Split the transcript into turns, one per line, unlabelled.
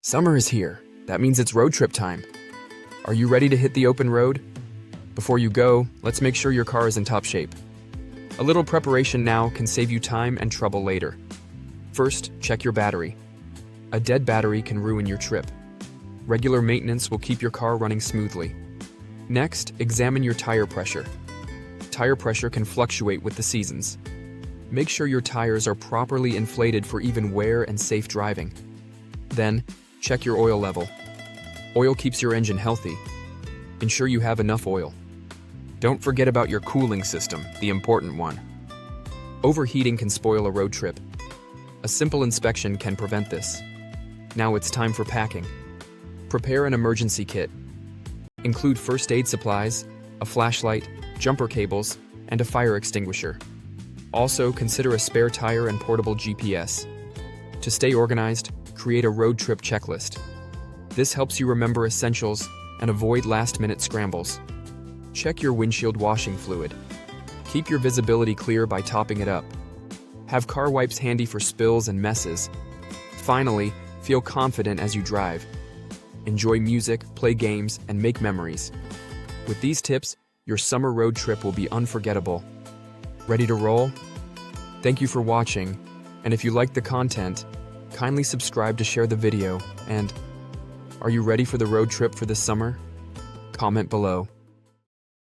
Summer is here. That means it's road trip time. Are you ready to hit the open road? Before you go, let's make sure your car is in top shape. A little preparation now can save you time and trouble later. First, check your battery. A dead battery can ruin your trip. Regular maintenance will keep your car running smoothly. Next, examine your tire pressure. Tire pressure can fluctuate with the seasons. Make sure your tires are properly inflated for even wear and safe driving. Then, check your oil level. Oil keeps your engine healthy. Ensure you have enough oil. Don't forget about your cooling system, the important one. Overheating can spoil a road trip. A simple inspection can prevent this. Now it's time for packing. Prepare an emergency kit. Include first aid supplies, a flashlight, jumper cables, and a fire extinguisher. Also, consider a spare tire and portable GPS. To stay organized, create a road trip checklist. This helps you remember essentials and avoid last-minute scrambles. Check your windshield washing fluid. Keep your visibility clear by topping it up. Have car wipes handy for spills and messes. Finally, feel confident as you drive. Enjoy music, play games, and make memories. With these tips, your summer road trip will be unforgettable. Ready to roll? Thank you for watching, and if you liked the content, kindly subscribe to share the video, and are you ready for the road trip for this summer? Comment below.